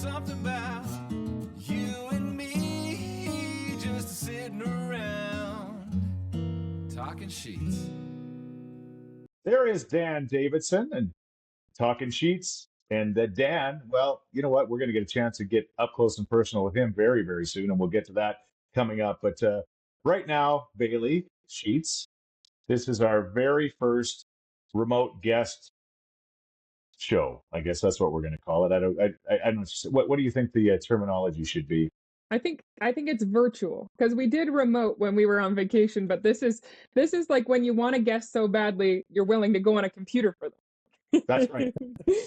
something about you and me just sitting around talking sheets. There is Dan Davidson and talking sheets. And Dan, well, you know what? We're going to get a chance to get up close and personal with him very, very soon, and we'll get to that coming up. But right now, Bailey Scheetz, this is our very first remote guest show. I guess that's what we're going to call it. I don't. What do you think the terminology should be? I think it's virtual because we did remote when we were on vacation, but this is like when you want a guest so badly you're willing to go on a computer for them. That's right.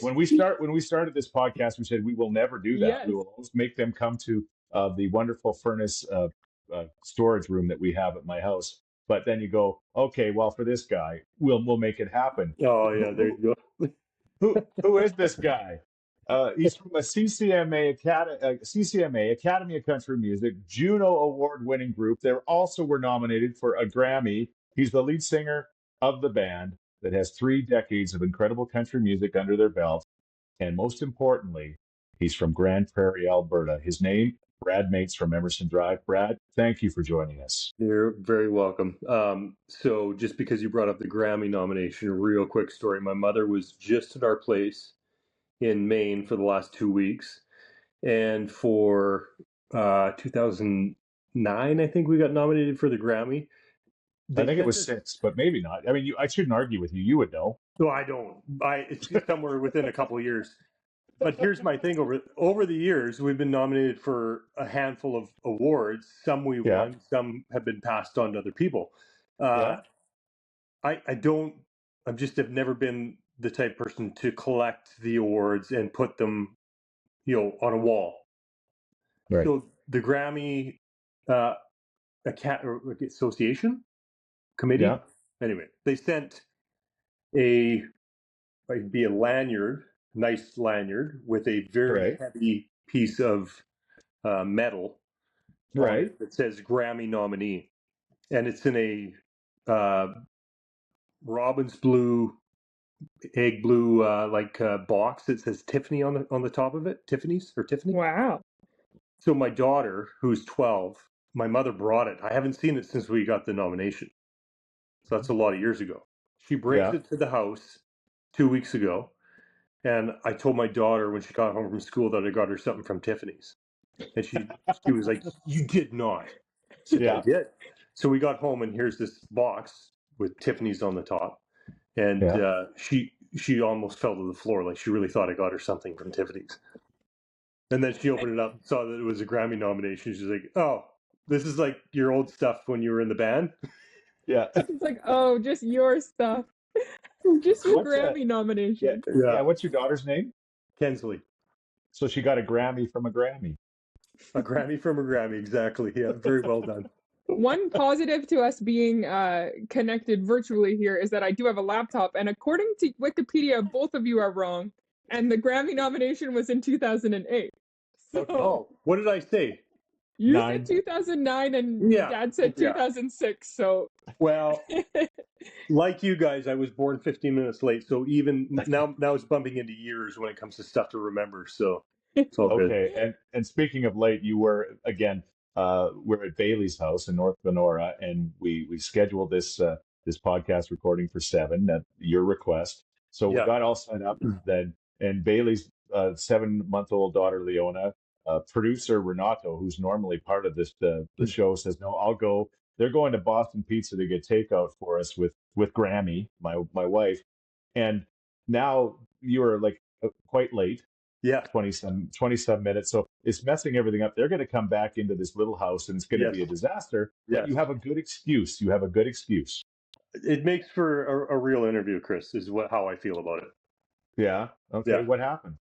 When we started this podcast, we said we will never do that. Yes. We will always make them come to the wonderful furnace storage room that we have at my house. But then you go, okay, well, for this guy, we'll make it happen. Oh yeah, there you go. Who is this guy? He's from a CCMA Academy of Country Music Juno Award-winning group. They also were nominated for a Grammy. He's the lead singer of the band that has 3 decades of incredible country music under their belt. And most importantly, he's from Grand Prairie, Alberta. His name, Brad Mates from Emerson Drive. Brad, thank you for joining us. You're very welcome. So just because you brought up the Grammy nomination, a real quick story. My mother was just at our place in Maine for the last 2 weeks. And for 2009, I think we got nominated for the Grammy. I think it was 6, but maybe not. I mean, I shouldn't argue with you. You would know. No, I don't. It's somewhere within a couple of years. But here's my thing: over the years, we've been nominated for a handful of awards. Some we won, some have been passed on to other people. I don't. I've have never been the type of person to collect the awards and put them, on a wall. Right. So the Grammy Association committee. Yeah. Anyway, they sent a lanyard, nice lanyard with a very heavy piece of metal, right, that says Grammy nominee, and it's in a Robin's blue, egg blue box that says Tiffany on the top of it. Tiffany's or Tiffany. Wow. So my daughter, who's 12, my mother brought it. I haven't seen it since we got the nomination. So that's a lot of years ago. She brings it to the house 2 weeks ago. And I told my daughter when she got home from school that I got her something from Tiffany's. And she was like, "You did not." I said, "I did." So we got home and here's this box with Tiffany's on the top. And she almost fell to the floor. Like she really thought I got her something from Tiffany's. And then she opened it up and saw that it was a Grammy nomination. She's like, "Oh, this is like your old stuff when you were in the band." Yeah. It's like, oh, just your stuff. Just your Grammy nomination. Yeah. What's your daughter's name? Kensley. So she got a Grammy from a Grammy. A Grammy from a Grammy, exactly. Yeah, very well done. One positive to us being connected virtually here is that I do have a laptop, and according to Wikipedia, both of you are wrong. And the Grammy nomination was in 2008. So what did I say? You said 2009, and Dad said 2006. So well, like you guys, I was born 15 minutes late. So even now it's bumping into years when it comes to stuff to remember. So it's all good. Okay, and speaking of late, you were again. We're at Bailey's house in North Benora, and we scheduled this podcast recording for 7 at your request. So we got all set up then, and Bailey's 7-month-old daughter Leona, producer Renato, who's normally part of this the show, says no, I'll go. They're going to Boston Pizza to get takeout for us with Grammy, my wife, and now you are like quite late. Yeah, 27 minutes. So it's messing everything up. They're going to come back into this little house, and it's going to be a disaster. But you have a good excuse. It makes for a real interview, Chris. Is how I feel about it. Yeah. Okay. Yeah. What happened?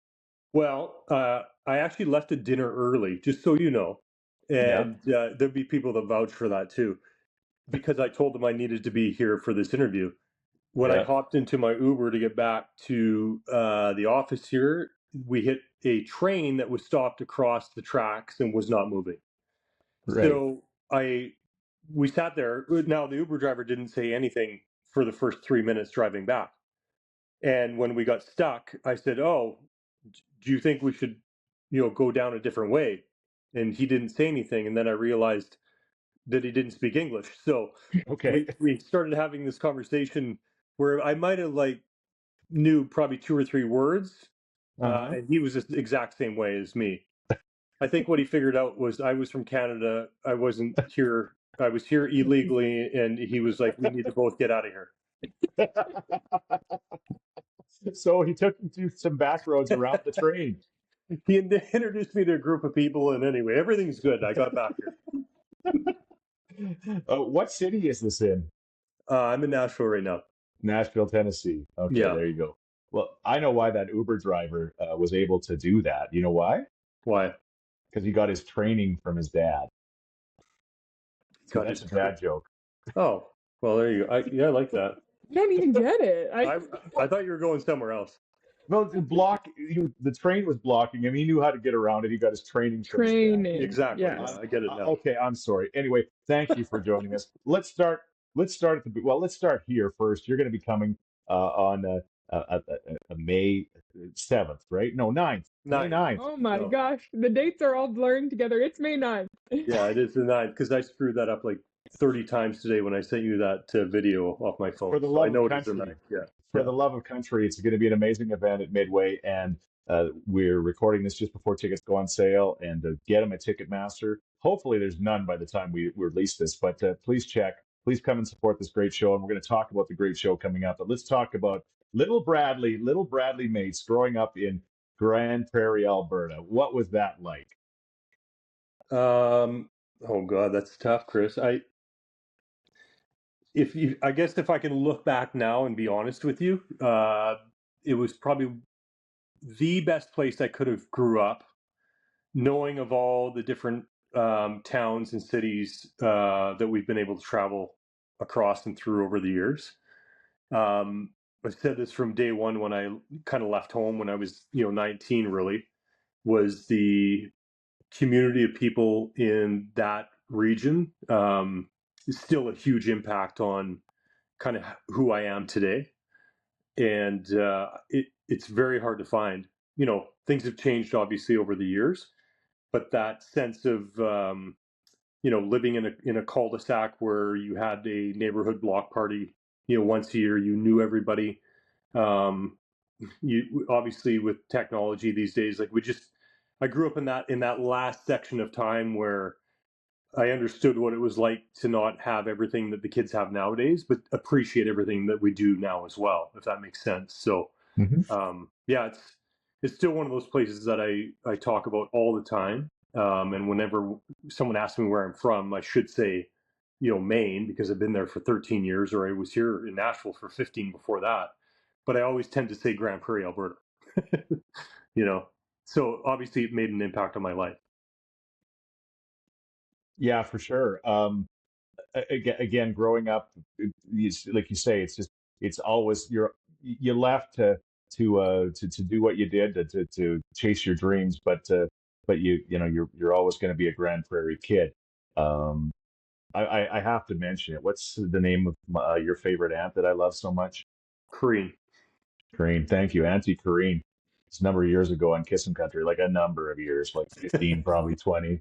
Well, I actually left at dinner early, just so you know, and there'd be people that vouch for that too, because I told them I needed to be here for this interview. When I hopped into my Uber to get back to the office here, we hit a train that was stopped across the tracks and was not moving. Right. So we sat there. Now the Uber driver didn't say anything for the first 3 minutes driving back. And when we got stuck, I said, "Oh, do you think we should go down a different way. And he didn't say anything. And then I realized that he didn't speak English. So Okay. we started having this conversation where I might have knew probably 2 or 3 words. And he was the exact same way as me. I think what he figured out was I was from Canada. I wasn't here. I was here illegally. And he was like, we need to both get out of here. So he took you to some back roads around the train. He introduced me to a group of people. And anyway, everything's good. I got back here. What city is this in? I'm in Nashville right now. Nashville, Tennessee. Okay, Yeah. There you go. Well, I know why that Uber driver was able to do that. You know why? Why? Because he got his training from his dad. So that's a dad joke. Oh, well, there you go. I like that. You don't even get it. I thought you were going somewhere else. Well, the train was blocking him. He knew how to get around it. He got his training. Exactly. Yes. Yeah, I get it now. Okay, I'm sorry. Anyway, thank you for joining us. Let's start here first. You're going to be coming on May 7th, right? No, 9th. May 9th. Oh my gosh, the dates are all blurring together. It's May 9th. Yeah, it is the 9th because I screwed that up like 30 times today when I sent you that video off my phone. For the love I know of it is the country. 9th. Yeah. For the love of country, it's going to be an amazing event at Midway, and we're recording this just before tickets go on sale. And get them at Ticketmaster. Hopefully, there's none by the time we release this, but please check. Please come and support this great show, and we're going to talk about the great show coming up. But let's talk about little Bradley Mates growing up in Grand Prairie, Alberta. What was that like? Oh God, that's tough, Chris. I guess if I can look back now and be honest with you, it was probably the best place I could have grew up, knowing of all the different towns and cities that we've been able to travel across and through over the years. I've said this from day one when I kind of left home when I was 19. Really, was the community of people in that region is still a huge impact on kind of who I am today. And it's very hard to find. Things have changed obviously over the years, but that sense of living in a cul-de-sac where you had a neighborhood block party once a year, you knew everybody. You obviously with technology these days, I grew up in that last section of time where I understood what it was like to not have everything that the kids have nowadays, but appreciate everything that we do now as well, if that makes sense. So, yeah, it's still one of those places that I talk about all the time. And whenever someone asks me where I'm from, I should say, Maine, because I've been there for 13 years, or I was here in Nashville for 15 before that. But I always tend to say Grand Prairie, Alberta. So obviously it made an impact on my life. Yeah, for sure. Again, growing up, like you say, it's always you left to do what you did to chase your dreams, but you're always going to be a Grand Prairie kid. I have to mention it. What's the name of your favorite aunt that I love so much? Corrine. Thank you, Auntie Corrine. It's a number of years ago on Kissin' Country, like a number of years, like 15, probably 20.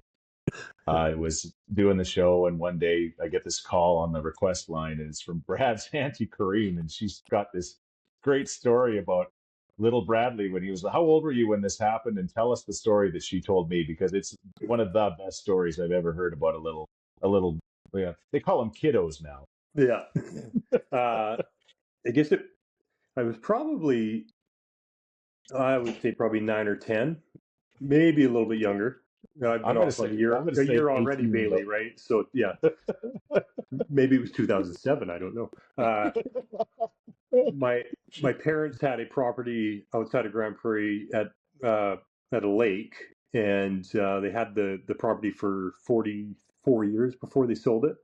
I was doing the show, and one day I get this call on the request line, and it's from Brad's Auntie Corrine, and she's got this great story about little Bradley when he was. How old were you when this happened? And tell us the story that she told me, because it's one of the best stories I've ever heard about a little. Yeah, they call them kiddos now. Yeah, I guess I was probably, I would say probably 9 or 10, maybe a little bit younger. I've been off like a year already, Bailey, right? So yeah, maybe it was 2007. I don't know. My parents had a property outside of Grand Prairie at a lake, and they had the property for 44 years before they sold it.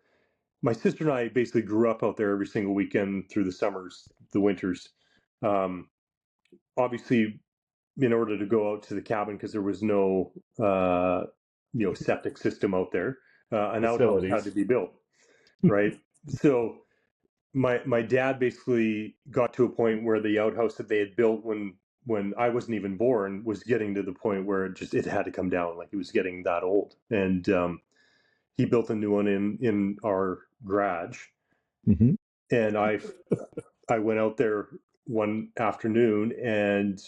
My sister and I basically grew up out there every single weekend through the summers, the winters. Obviously, in order to go out to the cabin, because there was no septic system out there, an outhouse had to be built, right? So my dad basically got to a point where the outhouse that they had built when when I wasn't even born, was getting to the point where it had to come down. Like, it was getting that old. And he built a new one in our garage. Mm-hmm. And I went out there one afternoon and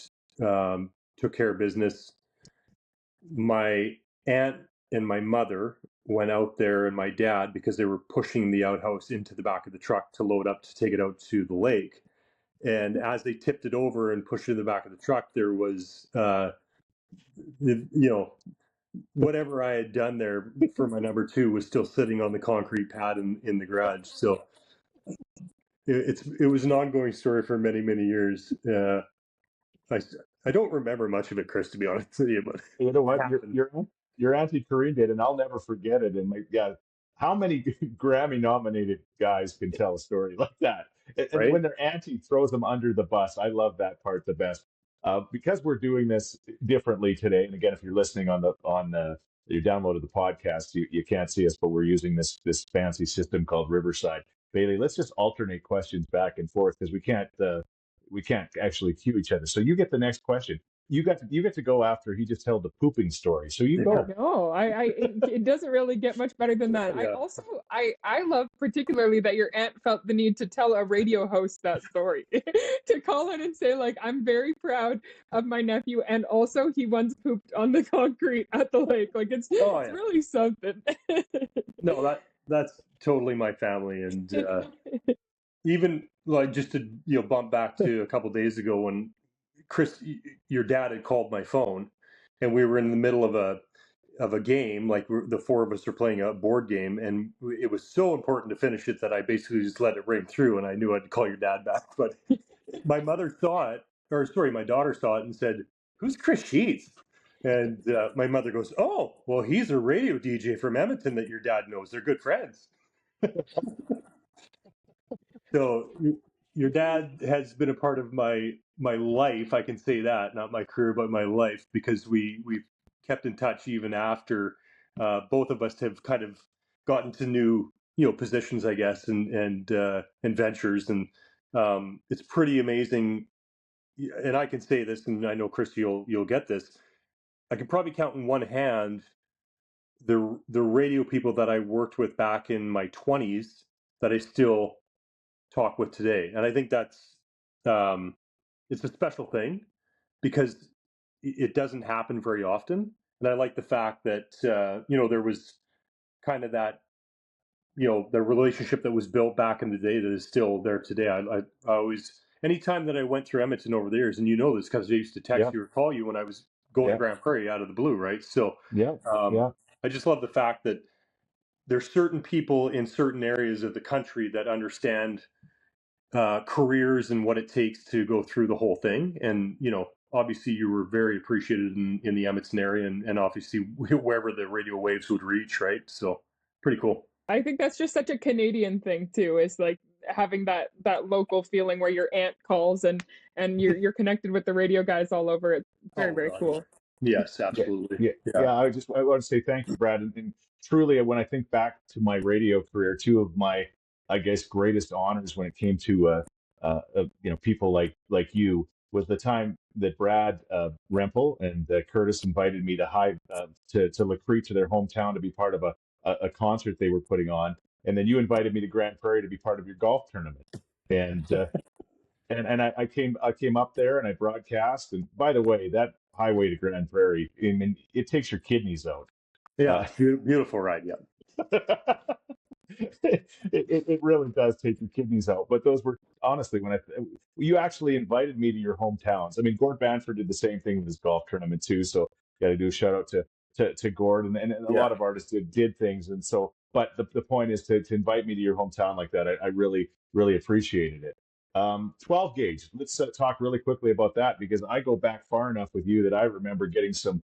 took care of business. My aunt and my mother went out there, and my dad, because they were pushing the outhouse into the back of the truck to load up to take it out to the lake. And as they tipped it over and pushed it in the back of the truck, there was, whatever I had done there for my number two was still sitting on the concrete pad in the garage. So it was an ongoing story for many, many years. I don't remember much of it, Chris, to be honest with you, but You know what? happened. Your Auntie Corinne did, and I'll never forget it. And how many Grammy-nominated guys can tell a story like that? And Right? when their auntie throws them under the bus, I love that part the best. Because we're doing this differently today, and again, if you're listening on you downloaded the podcast, you can't see us, but we're using this fancy system called Riverside. Bailey, let's just alternate questions back and forth because we can't actually cue each other. So you get the next question. You get to go after he just told the pooping story. So you go. No, it doesn't really get much better than that. Yeah. I love particularly that your aunt felt the need to tell a radio host that story, to call in and say, like, I'm very proud of my nephew, and also he once pooped on the concrete at the lake. Like, it's really something. No, that's totally my family. And even like, just to bump back to a couple days ago when Chris, your dad, had called my phone, and we were in the middle of a game. Like, the four of us are playing a board game, and it was so important to finish it that I basically just let it ring through, and I knew I'd call your dad back. But my daughter saw it and said, "Who's Chris Scheetz?" And my mother goes, "Oh, well, he's a radio DJ from Edmonton that your dad knows. They're good friends." So your dad has been a part of my life. I can say that, not my career, but my life, because we've kept in touch even after both of us have kind of gotten to new positions, I guess, and ventures, and it's pretty amazing. And I can say this, and I know, Chris, you'll get this. I can probably count in one hand the radio people that I worked with back in my 20s that I still talk with today. And I think that's it's a special thing because it doesn't happen very often. And I like the fact that there was kind of that the relationship that was built back in the day that is still there today. I always, anytime that I went through Edmonton over the years, and this because I used to text you or call you when I was going to Grand Prairie out of the blue, right? So I just love the fact that there's certain people in certain areas of the country that understand careers and what it takes to go through the whole thing. And, obviously you were very appreciated in the Edmonton area, and obviously wherever the radio waves would reach, right? So pretty cool. I think that's just such a Canadian thing too, is like having that local feeling where your aunt calls and you're connected with the radio guys all over. It's very cool. Yes, absolutely. Yeah. I want to say thank you, Brad. And truly, when I think back to my radio career, two of my, I guess, greatest honors when it came to people like you was the time that Brad Rempel and Curtis invited me to Lacrete, to their hometown, to be part of a concert they were putting on, and then you invited me to Grand Prairie to be part of your golf tournament, and I came up there and I broadcast. And by the way, that highway to Grand Prairie, I mean, it takes your kidneys out. Yeah, beautiful ride. Yeah. It really does take your kidneys out. But those were, honestly, when you actually invited me to your hometowns. I mean, Gord Banford did the same thing with his golf tournament too. So got to do a shout out to Gord, and a lot of artists did things. And so, but the point is to invite me to your hometown like that. I really, really appreciated it. 12 gauge. Let's talk really quickly about that, because I go back far enough with you that I remember getting some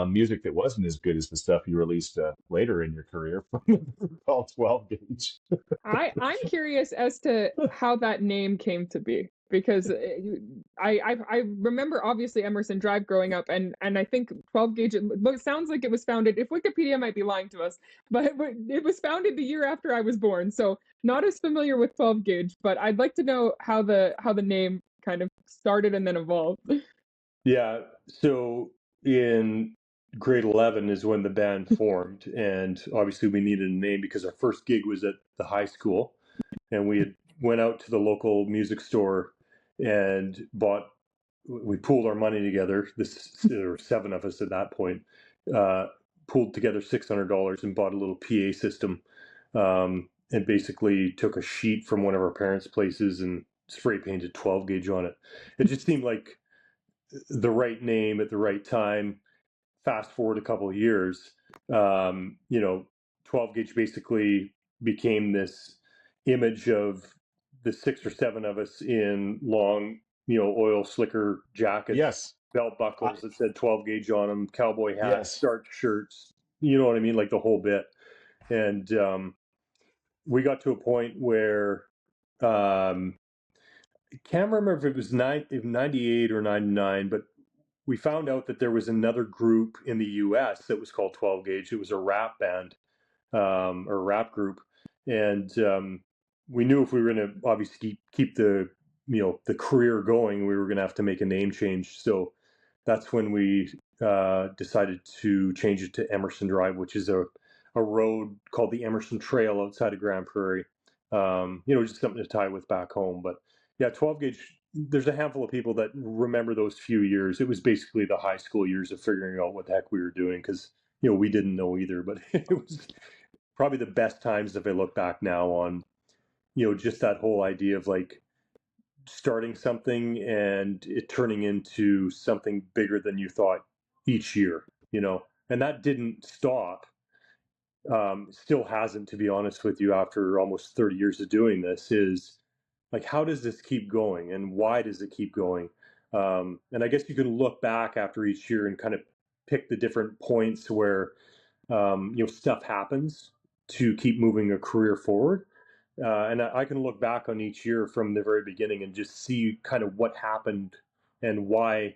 music that wasn't as good as the stuff you released later in your career called 12 gauge. I'm curious as to how that name came to be, because I remember obviously Emerson Drive growing up, and I think 12 gauge, it sounds like it was founded, if Wikipedia might be lying to us, but it was founded the year after I was born, so not as familiar with 12 gauge, but I'd like to know how the name kind of started and then evolved. Yeah. So in grade 11 is when the band formed, and obviously we needed a name because our first gig was at the high school, and we had went out to the local music store and we pooled our money together. There were 7 of us at that point. Pooled together $600 and bought a little PA system, and basically took a sheet from one of our parents' places and spray painted 12 gauge on it. It just seemed like the right name at the right time. Fast forward a couple of years, 12 gauge basically became this image of the 6 or 7 of us in long, oil slicker jackets, Yes. belt buckles that said 12 gauge on them, cowboy hats, Yes. starch shirts, you know what I mean? Like the whole bit. And we got to a point where, I can't remember if it was 98 or 99, but we found out that there was another group in the US that was called 12 Gauge. It was a rap band, or rap group. And we knew if we were going to obviously keep the career going, we were going to have to make a name change. So that's when we decided to change it to Emerson Drive, which is a road called the Emerson Trail outside of Grand Prairie. Just something to tie with back home. But yeah, 12 gauge, there's a handful of people that remember those few years. It was basically the high school years of figuring out what the heck we were doing because, we didn't know either. But it was probably the best times if I look back now on, just that whole idea of like starting something and it turning into something bigger than you thought each year, and that didn't stop. Still hasn't, to be honest with you, after almost 30 years of doing this, is like, how does this keep going and why does it keep going? And I guess you can look back after each year and kind of pick the different points where, stuff happens to keep moving a career forward. And I can look back on each year from the very beginning and just see kind of what happened and why,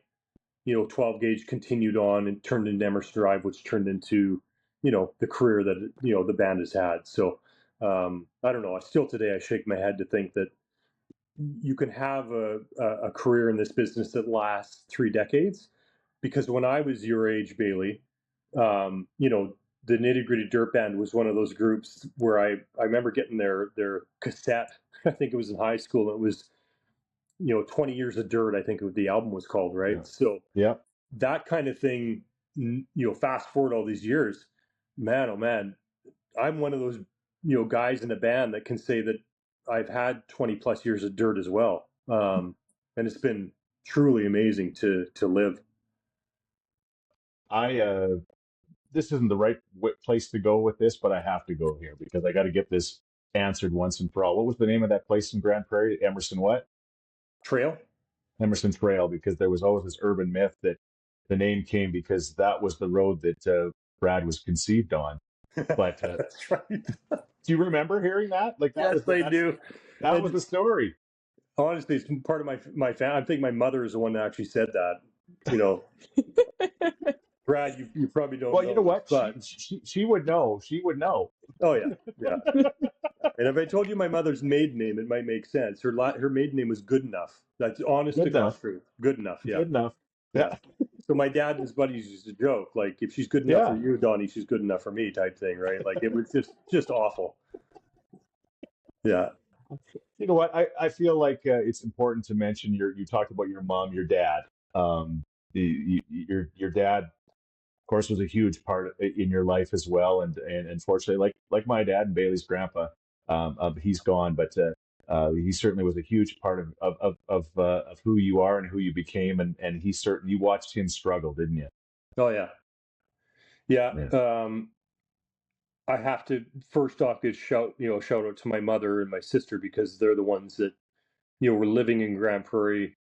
12 gauge continued on and turned into Emerson Drive, which turned into, the career that, the band has had. So I don't know. Still today, I shake my head to think that you can have a career in this business that lasts 3 decades. Because when I was your age, Bailey, the Nitty Gritty Dirt Band was one of those groups where I remember getting their cassette. I think it was in high school. It was 20 Years of Dirt, I think the album was called, right? Yeah. So yeah, that kind of thing, fast forward all these years, man, oh man, I'm one of those, guys in a band that can say that I've had 20 plus years of dirt as well. And it's been truly amazing to live. This isn't the right place to go with this, but I have to go here because I got to get this answered once and for all. What was the name of that place in Grand Prairie? Emerson what? Trail? Emerson Trail, because there was always this urban myth that the name came because that was the road that Brad was conceived on. But that's right. Do you remember hearing that? Like that yes, I do. That was the story. Honestly, it's part of my family. I think my mother is the one that actually said that. Brad, you probably don't. Well, know, you know what? But she would know. She would know. Oh yeah. And if I told you my mother's maiden name, it might make sense. Her maiden name was Good Enough. That's honest to God truth. Good Enough. Yeah. Good enough. Yeah. So my dad and his buddies used to joke, like, if she's good enough for you, Donnie, she's good enough for me, type thing, right? Like, it was just awful. Yeah. You know what? I feel like it's important to mention you talked about your mom, your dad. Your dad, of course, was a huge part in your life as well, and unfortunately, like my dad and Bailey's grandpa, he's gone, but he certainly was a huge part of who you are and who you became, and you watched him struggle, didn't you? Oh yeah. I have to first off give shout out to my mother and my sister, because they're the ones that were living in Grand Prairie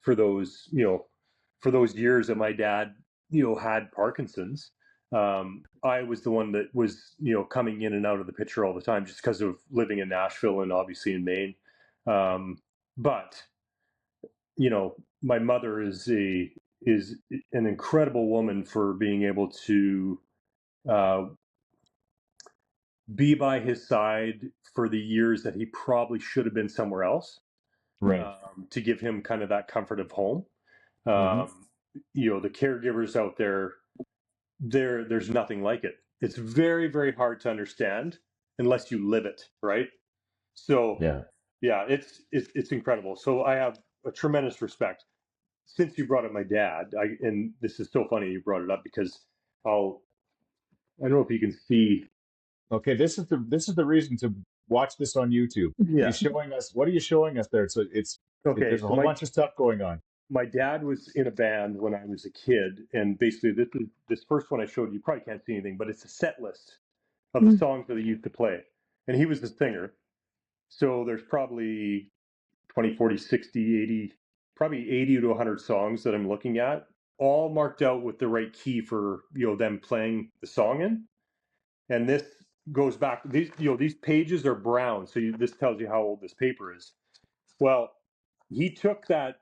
for those years that my dad had Parkinson's. I was the one that was coming in and out of the picture all the time just because of living in Nashville and obviously in Maine. But my mother is an incredible woman for being able to be by his side for the years that he probably should have been somewhere else, right? To give him kind of that comfort of home. Mm-hmm. the caregivers out there's nothing like it. It's very, very hard to understand unless you live it, right? So yeah, it's incredible. So I have a tremendous respect. Since you brought up my dad, and this is so funny you brought it up because I don't know if you can see. Okay, this is the reason to watch this on YouTube. Yeah. He's showing us. What are you showing us there? So Okay. there's a whole bunch of stuff going on. My dad was in a band when I was a kid, and basically this first one I showed you probably can't see anything, but it's a set list of the songs that he used to play, and he was the singer. So there's probably 20, 40, 60, 80, probably 80 to 100 songs that I'm looking at, all marked out with the right key for them playing the song in. And this goes back. These pages are brown, so this tells you how old this paper is. Well, he took that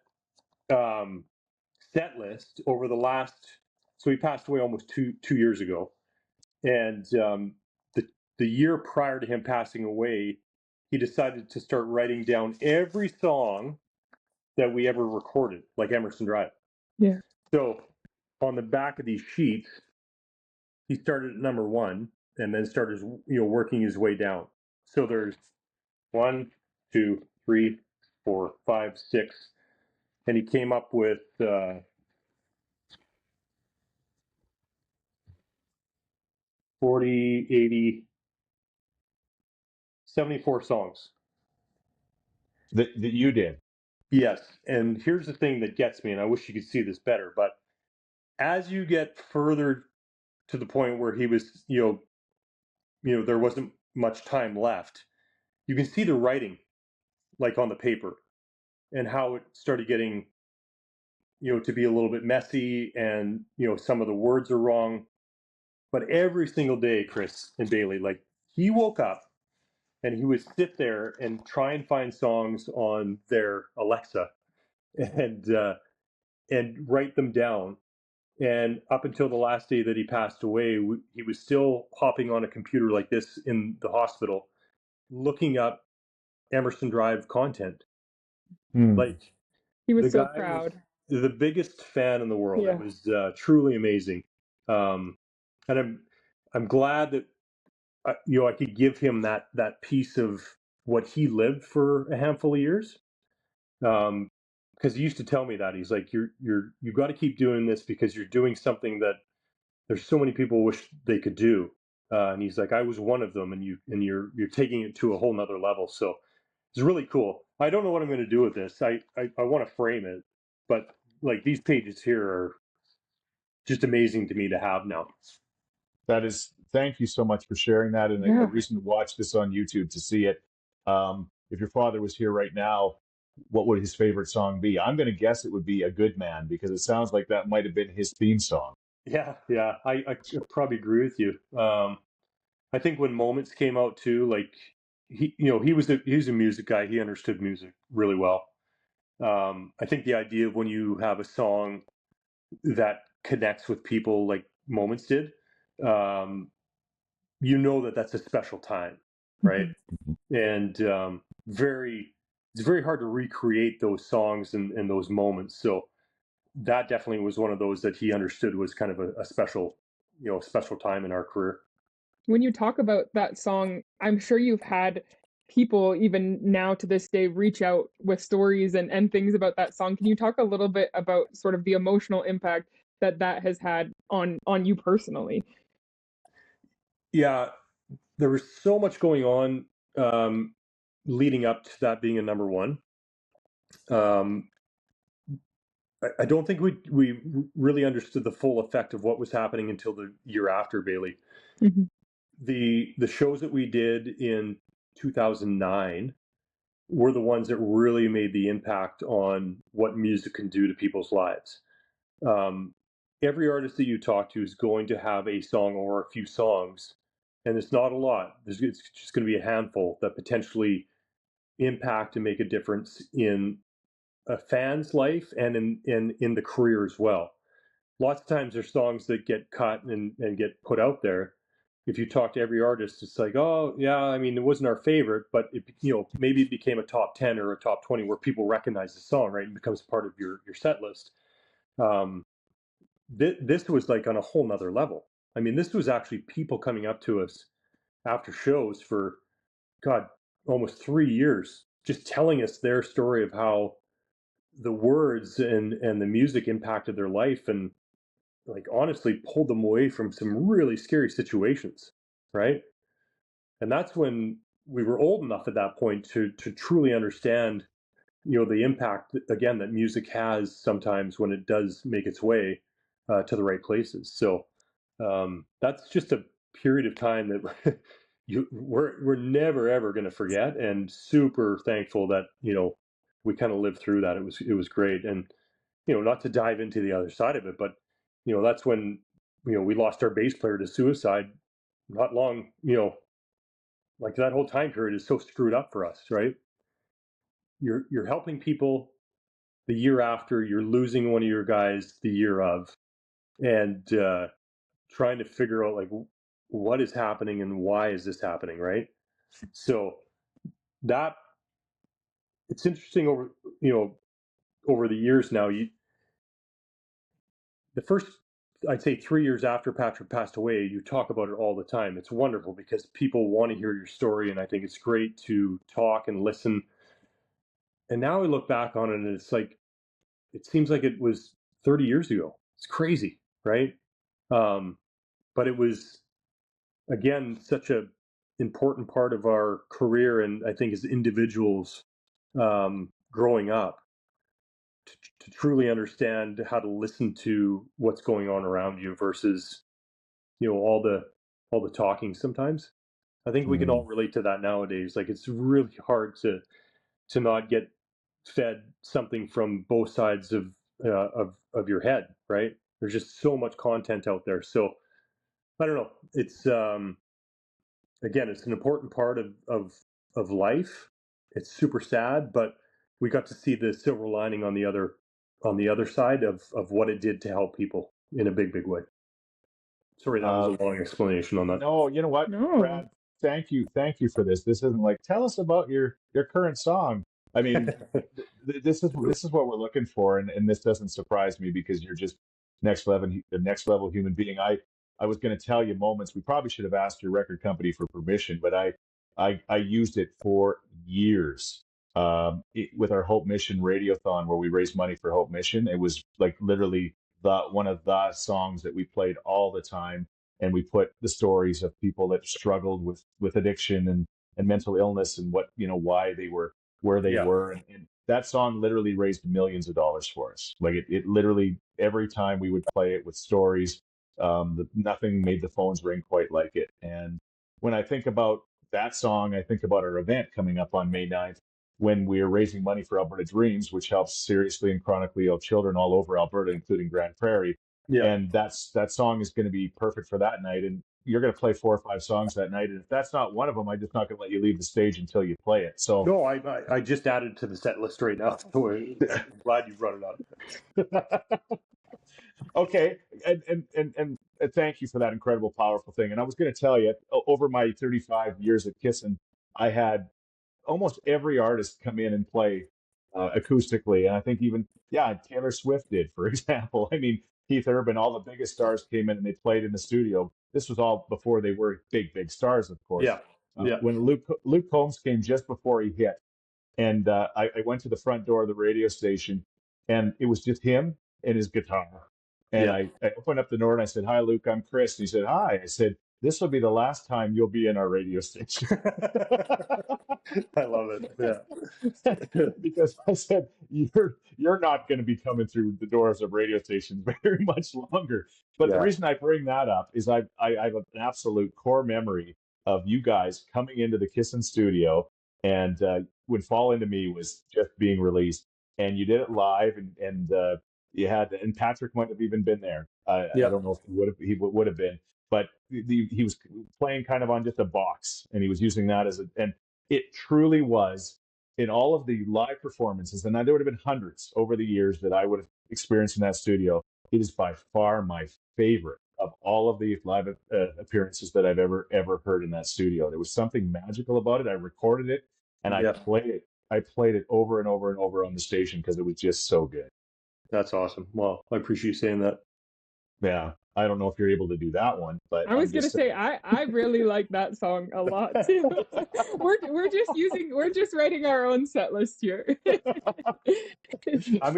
set list over the last. So he passed away almost two years ago, and the year prior to him passing away, he decided to start writing down every song that we ever recorded, like Emerson Drive. Yeah. So on the back of these sheets, he started at number 1 and then started, working his way down. So there's 1, 2, 3, 4, 5, 6, and he came up with 40, 80, 74 songs. That you did. Yes, and here's the thing that gets me, and I wish you could see this better, but as you get further to the point where he was, there wasn't much time left, you can see the writing, like on the paper, and how it started getting, to be a little bit messy, and some of the words are wrong. But every single day, Chris and Bailey, like, he woke up and he would sit there and try and find songs on their Alexa and write them down. And up until the last day that he passed away, he was still hopping on a computer like this in the hospital, looking up Emerson Drive content. Like, he was the so guy proud. was the biggest fan in the world. Yeah. It was truly amazing, and I'm glad that I could give him that piece of what he lived for a handful of years. Because he used to tell me that he's like, you've got to keep doing this because you're doing something that there's so many people wish they could do. And he's like, I was one of them, and you're taking it to a whole nother level. So it's really cool. I don't know what I'm going to do with this. I want to frame it, but like, these pages here are just amazing to me to have now. Thank you so much for sharing that, and a reason to watch this on YouTube to see it. If your father was here right now, what would his favorite song be? I'm going to guess it would be A Good Man, because it sounds like that might have been his theme song. Yeah, I probably agree with you. I think when Moments came out too, like, he was a music guy. He understood music really well. I think the idea of when you have a song that connects with people like Moments did, that's a special time, right? And it's very hard to recreate those songs and those moments. So that definitely was one of those that he understood was kind of a special time in our career. When you talk about that song, I'm sure you've had people even now to this day reach out with stories and things about that song. Can you talk a little bit about sort of the emotional impact that has had on you personally? Yeah, there was so much going on leading up to that being a number 1. I don't think we really understood the full effect of what was happening until the year after, Bailey. Mm-hmm. The shows that we did in 2009 were the ones that really made the impact on what music can do to people's lives. Every artist that you talk to is going to have a song or a few songs, and it's not a lot. It's just going to be a handful that potentially impact and make a difference in a fan's life and in the career as well. Lots of times there's songs that get cut and get put out there. If you talk to every artist, it's like, oh yeah, I mean, it wasn't our favorite, but maybe it became a top 10 or a top 20 where people recognize the song, right? And becomes part of your set list. this was like on a whole nother level. I mean, this was actually people coming up to us after shows for, God, almost 3 years, just telling us their story of how the words and the music impacted their life, and like honestly pulled them away from some really scary situations, right? And that's when we were old enough at that point to truly understand, the impact again that music has sometimes when it does make its way to the right places. So that's just a period of time that we're never ever going to forget, and super thankful that we kind of lived through that. It was great. And not to dive into the other side of it, but that's when we lost our bass player to suicide. Not long, like that whole time period is so screwed up for us, right? You're helping people the year after, you're losing one of your guys the year of, and trying to figure out like what is happening and why is this happening, right? So that it's interesting over the years now. The first, I'd say, 3 years after Patrick passed away, you talk about it all the time. It's wonderful because people want to hear your story, and I think it's great to talk and listen. And now I look back on it, and it's like it seems like it was 30 years ago. It's crazy, right? But it was, again, such a important part of our career, and I think as individuals growing up, to truly understand how to listen to what's going on around you versus all the talking sometimes. I think we can all relate to that nowadays. Like it's really hard to not get fed something from both sides of your head, right? There's just so much content out there. So I don't know. It's again, it's an important part of life. It's super sad, but we got to see the silver lining on the other side of what it did to help people in a big way. Sorry, that was a long explanation on that. No, you know what, No. Brad? Thank you for this. This isn't like tell us about your current song. I mean, this is what we're looking for, and this doesn't surprise me because you're just the next level human being. I was going to tell you moments. We probably should have asked your record company for permission, but I used it for years. With our Hope Mission Radiothon, where we raised money for Hope Mission, it was like literally the one of the songs that we played all the time, and we put the stories of people that struggled with addiction and mental illness, and what why they were where they were, and that song literally raised millions of dollars for us. Like it literally every time we would play it with stories, nothing made the phones ring quite like it. And when I think about that song, I think about our event coming up on May 9th, when we're raising money for Alberta Dreams, which helps seriously and chronically ill children all over Alberta, including Grand Prairie. Yeah. And that song is going to be perfect for that night. And you're going to play 4 or 5 songs that night. And if that's not one of them, I'm just not going to let you leave the stage until you play it. So no, I just added to the set list right now. So I'm glad you brought it up. Okay, and thank you for that incredible, powerful thing. And I was going to tell you, over my 35 years at Kissin', I had almost every artist come in and play acoustically, and I think even Taylor Swift did, for example. I mean, Keith Urban, all the biggest stars came in and they played in the studio. This was all before they were big stars, of course. When Luke Combs came just before he hit, and I went to the front door of the radio station, and it was just him and his guitar. And I opened up the door and I said, "Hi, Luke, I'm Chris." And he said, "Hi." I said, "This will be the last time you'll be in our radio station." I love it. Yeah. Because I said, you're not going to be coming through the doors of radio stations very much longer. But the reason I bring that up is I have an absolute core memory of you guys coming into the Kissin' studio, and when Fall Into Me was just being released, and you did it live, and you had, and Patrick might have even been there. I don't know if he would have been, but he was playing kind of on just a box, and he was using that and it truly was, in all of the live performances, and there would have been hundreds over the years that I would have experienced in that studio. It is by far my favorite of all of the live appearances that I've ever heard in that studio. There was something magical about it. I recorded it and I played it. I played it over and over and over on the station because it was just so good. That's awesome. Well, I appreciate you saying that. Yeah, I don't know if you're able to do that one, but I was I'm gonna just say saying. I really like that song a lot too. We're just writing our own set list here. I'm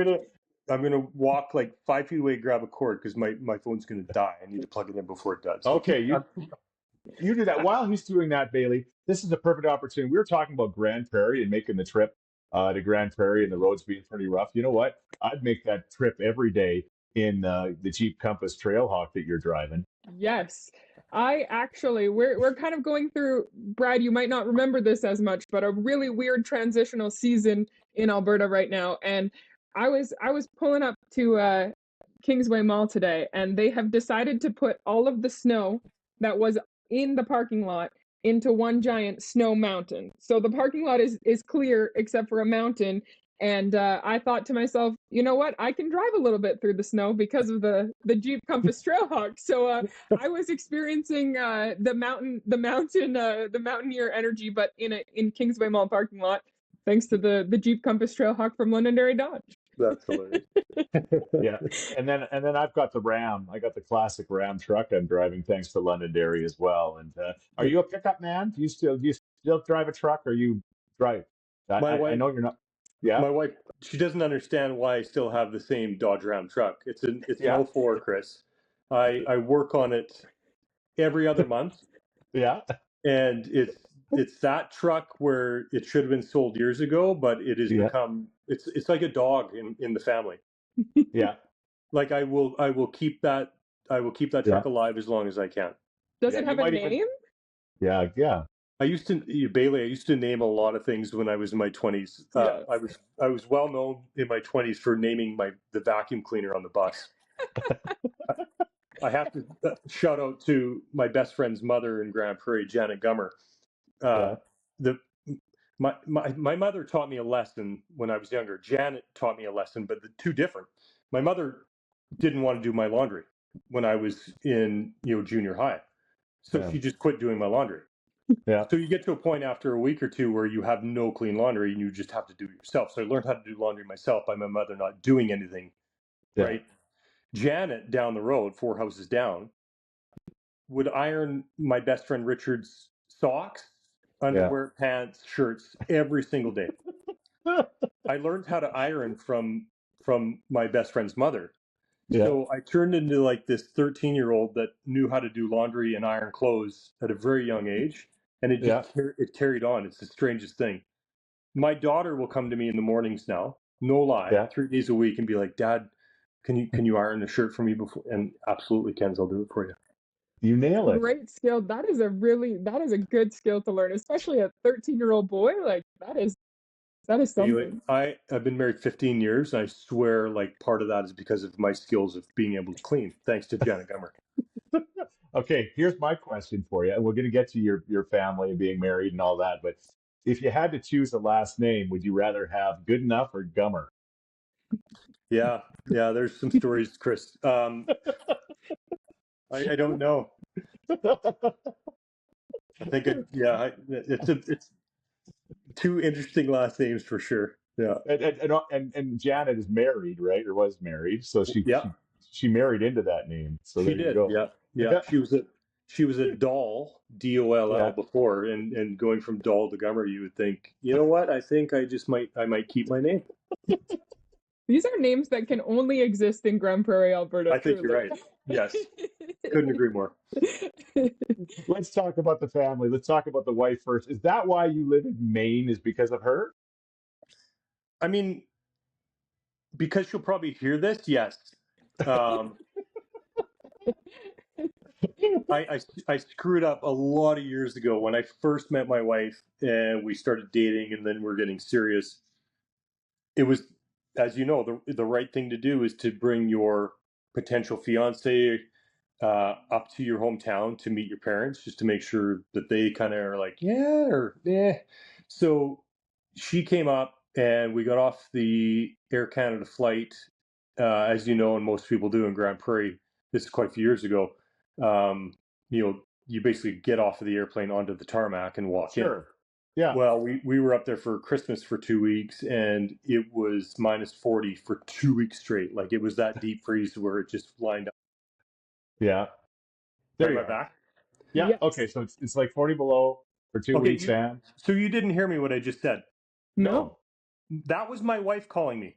gonna walk like 5 feet away, grab a cord because my phone's gonna die. I need to plug it in before it does. So Okay, you do that. While he's doing that, Bailey, this is a perfect opportunity. We were talking about Grand Prairie and making the trip to Grand Prairie and the roads being pretty rough. You know what? I'd make that trip every day in the Jeep Compass Trailhawk that you're driving. Yes. I actually we're kind of going through, Brad, you might not remember this as much, but a really weird transitional season in Alberta right now. And I was pulling up to Kingsway Mall today, and they have decided to put all of the snow that was in the parking lot into one giant snow mountain. So the parking lot is clear except for a mountain. And I thought to myself, you know what? I can drive a little bit through the snow because of the Jeep Compass Trailhawk. So I was experiencing the mountaineer energy, but in Kingsway Mall parking lot, thanks to the Jeep Compass Trailhawk from Londonderry Dodge. that's hilarious. Yeah, and then I've got the Ram. I got the classic Ram truck I'm driving thanks to Londonderry as well. And are you a pickup man? Do you still drive a truck, or you drive? My I wife, know you're not. Yeah, my wife, she doesn't understand why I still have the same Dodge Ram truck. It's an yeah, '04, Chris. I work on it every other month, yeah, and it's that truck where it should have been sold years ago, but it has yeah, become it's like a dog in the family. yeah, Like I will keep that yeah, truck alive as long as I can. Does yeah. it You have a might even. name? Yeah, yeah, Bailey, I used to name a lot of things when I was in my 20s. Yes. I was well known in my 20s for naming the vacuum cleaner on the bus. I have to shout out to my best friend's mother in Grand Prairie, Janet Gummer. Uh, yeah, the my mother taught me a lesson when I was younger. Janet taught me a lesson, but the two different. My mother didn't want to do my laundry when I was in junior high, so yeah, she just quit doing my laundry. yeah, So you get to a point after a week or two where you have no clean laundry and you just have to do it yourself. So I learned how to do laundry myself by my mother not doing anything, yeah, right? Janet down the road, 4 houses down, would iron my best friend Richard's socks, yeah, underwear, pants, shirts every single day. I learned how to iron from my best friend's mother. yeah, So I turned into like this 13-year-old that knew how to do laundry and iron clothes at a very young age, and it just yeah, it carried on. It's the strangest thing. My daughter will come to me in the mornings now, no lie, yeah. 3 days a week, and be like, "Dad, can you iron a shirt for me before?" And absolutely, Ken's, I'll do it for you. You nail it. Great skill. That is a good skill to learn, especially a 13-year-old boy. Like that is Anyway, something. I've been married 15 years, and I swear, like part of that is because of my skills of being able to clean, thanks to Janet Gummer. Okay, here's my question for you, and we're going to get to your family and being married and all that. But if you had to choose a last name, would you rather have Good Enough or Gummer? Yeah, yeah. There's some stories, Chris. I don't know. I think it's two interesting last names for sure. Yeah, And Janet is married, right, or was married, so she yeah. she she married into that name. So She there you did. go. Yeah, yeah. She was a doll, DOLL Yeah. before, and going from doll to Gummer, you would think, you know what? I think I might keep my name. These are names that can only exist in Grand Prairie, Alberta, I think you're truly. right. Yes, couldn't agree more. Let's talk about the family. Let's talk about the wife first. Is that why you live in Maine? Is because of her? I mean, because she'll probably hear this. Yes. Um, I screwed up a lot of years ago when I first met my wife and we started dating and then we're getting serious. It was, as you know, the right thing to do is to bring your potential fiance up to your hometown to meet your parents, just to make sure that they kind of are like, yeah, or yeah. So she came up and we got off the Air Canada flight, as you know, and most people do in Grand Prairie. This is quite a few years ago. Um, you basically get off of the airplane onto the tarmac and walk in. Sure. Yeah. Well, we were up there for Christmas for 2 weeks, and it was -40 for 2 weeks straight. Like it was that deep freeze where it just lined up. Yeah. There Am you I are. back? Yeah. Yes. Okay. So it's like 40 below for 2 weeks, and So you didn't hear me what I just said. No. That was my wife calling me.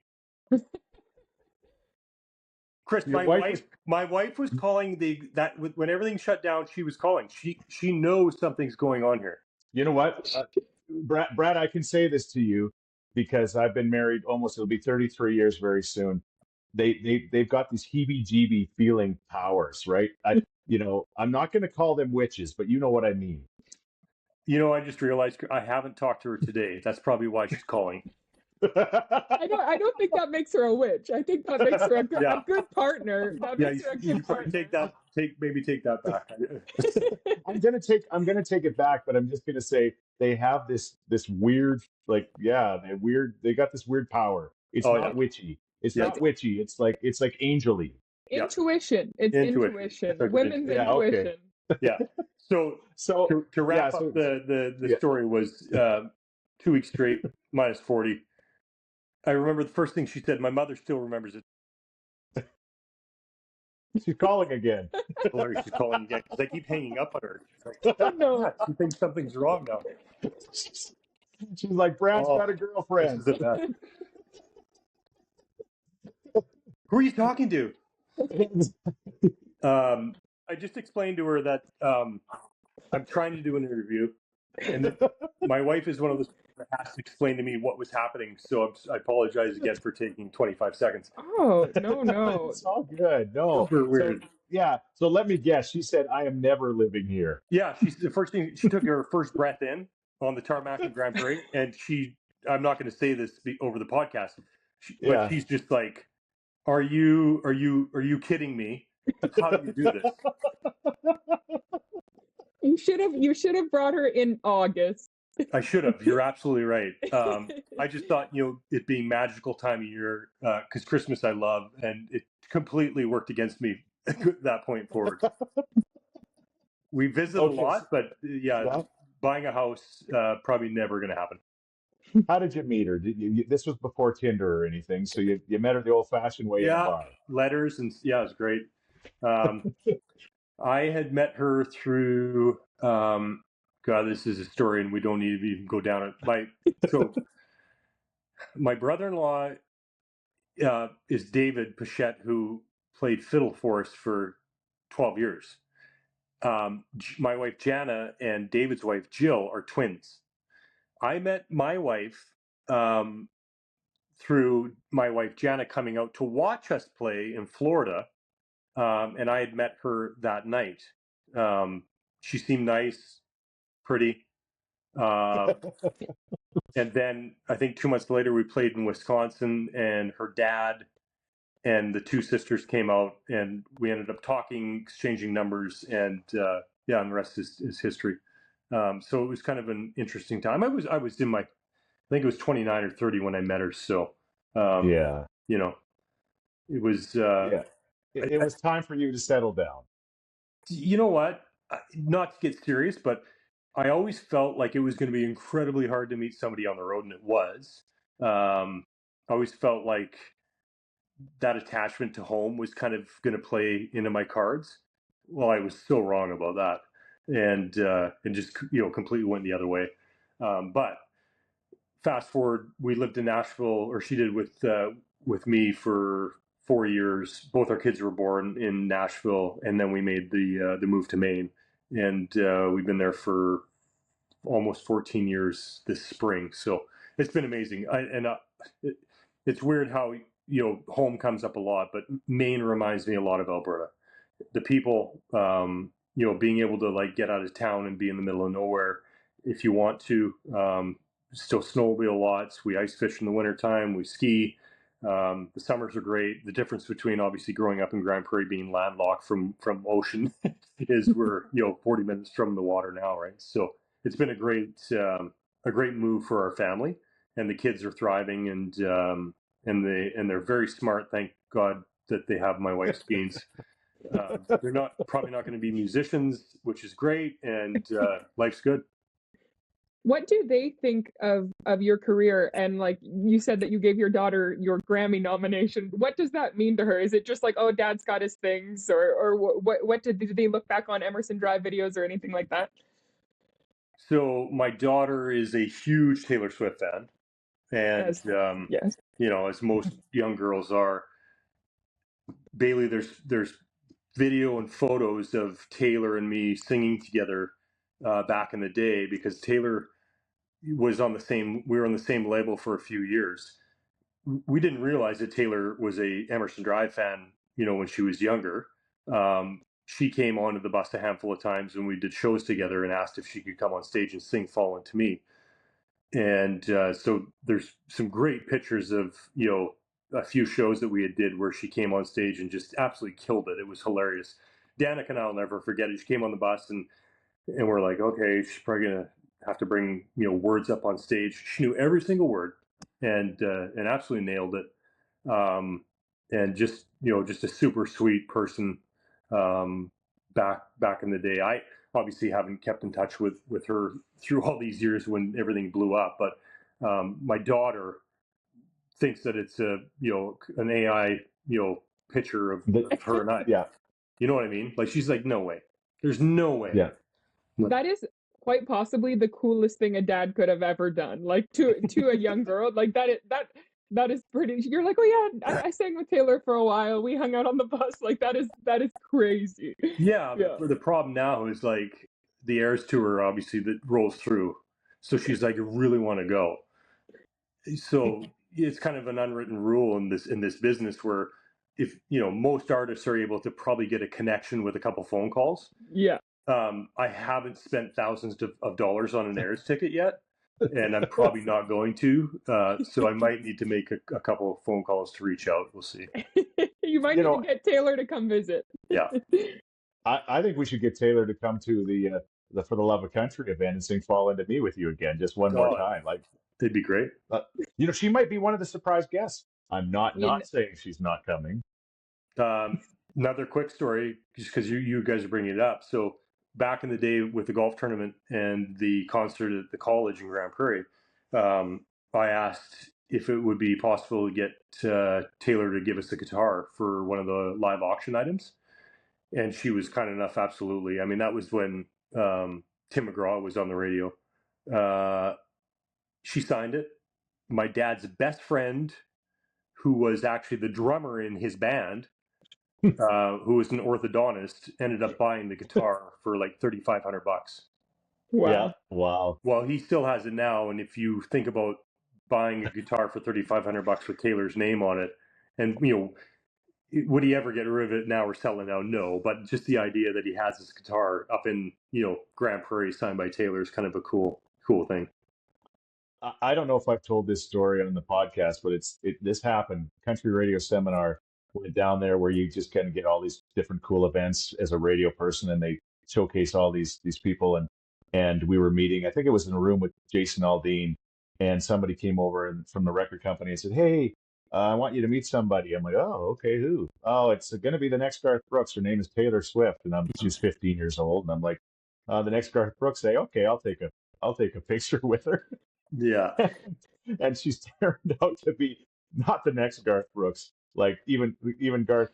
Chris, your wife was. my wife was calling when everything shut down. She was calling. She knows something's going on here. You know what, Brad? I can say this to you because I've been married almost. It'll be 33 years very soon. They've got these heebie-jeebie feeling powers, right? I'm not going to call them witches, but you know what I mean. I just realized I haven't talked to her today. That's probably why she's calling. I don't think that makes her a witch. I think that makes her a good partner. That makes her a good partner. Take that back. I'm gonna take it back, but I'm just gonna say they have this weird, like, they got this weird power. It's not witchy. It's not witchy. It's like angel-y. Intuition. It's intuition. Women's intuition. Yeah. So to wrap up the story was 2 weeks straight minus 40. I remember the first thing she said. My mother still remembers it. She's calling again. She's calling again because I keep hanging up on her. She's like, No. She thinks something's wrong now. She's like, Brad's got a girlfriend. This is the best. Who are you talking to? I just explained to her that I'm trying to do an interview, and my wife is one of those that has to explain to me what was happening. So I apologize again for taking 25 seconds. Oh, no. It's all good. No. Super weird. So let me guess. She said, I am never living here. Yeah, the first thing, she took her first breath in on the tarmac in Grand Prairie, and I'm not going to say this over the podcast, but she's just like, are you kidding me? How do you do this? You should have brought her in August. I should have. You're absolutely right. I just thought, it being magical time of year, because Christmas I love, and it completely worked against me at that point forward. We visited a lot, but buying a house probably never going to happen. How did you meet her? This was before Tinder or anything, so you met her the old-fashioned way in a bar. Letters, and it was great. I had met her through. God, this is a story, and we don't need to even go down it. My brother-in-law is David Pichette, who played fiddle for us for 12 years. My wife Jana and David's wife Jill are twins. I met my wife through my wife Jana coming out to watch us play in Florida, and I had met her that night. She seemed nice, pretty. And then I think 2 months later we played in Wisconsin, and her dad and the two sisters came out, and we ended up talking, exchanging numbers, and and the rest is history. So it was kind of an interesting time. I was in I think it was 29 or 30 when I met her. So it was it was time for you to settle down. You know what? Not to get serious, but I always felt like it was going to be incredibly hard to meet somebody on the road, and it was. I always felt like that attachment to home was kind of going to play into my cards. Well, I was so wrong about that, and just completely went the other way. But fast forward, we lived in Nashville, or she did with me for 4 years. Both our kids were born in Nashville, and then we made the move to Maine, and we've been there for almost 14 years this spring. So it's been amazing. It's weird how home comes up a lot, but Maine reminds me a lot of Alberta. The people, being able to get out of town and be in the middle of nowhere if you want to. Still snowmobile lots. We ice fish in the wintertime. We ski. The summers are great. The difference between obviously growing up in Grand Prairie being landlocked from ocean is we're 40 minutes from the water now, right? So it's been a great move for our family, and the kids are thriving, and they're very smart. Thank God that they have my wife's genes. They're probably not going to be musicians, which is great, and life's good. What do they think of your career? And like you said that you gave your daughter your Grammy nomination. What does that mean to her? Is it just like, oh, dad's got his things, or what did they look back on Emerson Drive videos or anything like that? So my daughter is a huge Taylor Swift fan, and Yes. you know, as most young girls are. Bailey, there's video and photos of Taylor and me singing together back in the day, because Taylor was on the same, we were on the same label for a few years. We didn't realize that Taylor was a Emerson Drive fan, you know, when she was younger. She came onto the bus a handful of times when we did shows together and asked if she could come on stage and sing Fallen to Me. And so there's some great pictures of, you know, a few shows that we had did where she came on stage and just absolutely killed it. It was hilarious. Danica and I'll never forget it. She came on the bus and we're like, okay, she's probably gonna have to bring, you know, words up on stage. She knew every single word and absolutely nailed it. And just, you know, just a super sweet person. Back in the day, I obviously haven't kept in touch with her through all these years when everything blew up. But my daughter thinks that it's a, you know, an AI, you know, picture of her and I. Yeah. You know what I mean? Like, she's like, no way. There's no way. Yeah. That is quite possibly the coolest thing a dad could have ever done. Like to a young girl, like that is pretty. You're like, oh yeah, I sang with Taylor for a while. We hung out on the bus. Like that is crazy. Yeah. The problem now is like the Eras tour, obviously, that rolls through. So she's like, I really want to go. So it's kind of an unwritten rule in this business where, if, you know, most artists are able to probably get a connection with a couple phone calls. Yeah. I haven't spent thousands of dollars on an Eras ticket yet, and I'm probably not going to. So I might need to make a couple of phone calls to reach out. We'll see. You might need to get Taylor to come visit. Yeah. I think we should get Taylor to come to the For the Love of Country event and sing Fall Into Me with you again, just one more time. Like, that'd be great. You know, she might be one of the surprise guests. I'm not saying she's not coming. Another quick story, just because you guys are bringing it up. So back in the day with the golf tournament and the concert at the college in Grand Prairie, I asked if it would be possible to get Taylor to give us a guitar for one of the live auction items. And she was kind enough, absolutely. I mean, that was when Tim McGraw was on the radio. She signed it. My dad's best friend, who was actually the drummer in his band, who was an orthodontist, ended up buying the guitar for like $3,500. Wow. Yeah. Wow. Well, he still has it now. And if you think about buying a guitar for $3,500 with Taylor's name on it, and, you know, would he ever get rid of it now or sell it now? No. But just the idea that he has this guitar up in, you know, Grand Prairie signed by Taylor is kind of a cool thing. I don't know if I've told this story on the podcast, but this happened. Country radio seminar, went down there where you just kind of get all these different cool events as a radio person, and they showcase all these people. And we were meeting. I think it was in a room with Jason Aldean, and somebody came over from the record company and said, "Hey, I want you to meet somebody." I'm like, "Oh, okay, who?" "Oh, it's going to be the next Garth Brooks. Her name is Taylor Swift." And she's 15 years old, and I'm like, "The next Garth Brooks." Say, "Okay, I'll take a picture with her." Yeah. And she's turned out to be not the next Garth Brooks. Like even Garth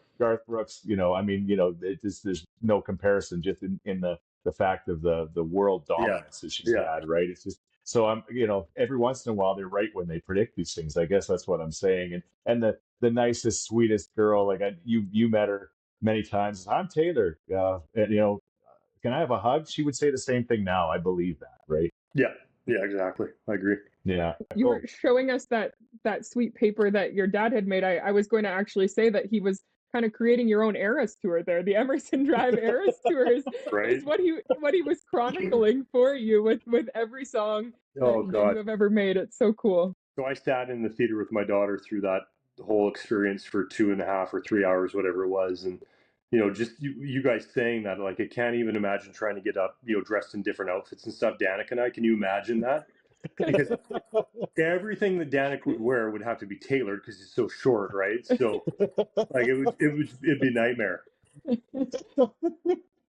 Brooks, you know, I mean, you know, there's no comparison just in the fact of the world dominance that she's had, right? It's just, so I'm, you know, every once in a while they're right when they predict these things. I guess that's what I'm saying. And the nicest, sweetest girl, like you met her many times. "I'm Taylor, and, you know, can I have a hug?" She would say the same thing now. I believe that, right? Yeah. Yeah, exactly. I agree. Yeah. You were showing us that sweet paper that your dad had made. I was going to actually say that he was kind of creating your own Eras tour there. The Emerson Drive Eras tour is what he was chronicling for you with every song that you have ever made. It's so cool. So I sat in the theater with my daughter through that whole experience for 2.5 or 3 hours, whatever it was. And, you know, just you guys saying that, like, I can't even imagine trying to get up, you know, dressed in different outfits and stuff. Danica and I, can you imagine that? Because everything that Danica would wear would have to be tailored because it's so short, right? So, like, it'd be a nightmare.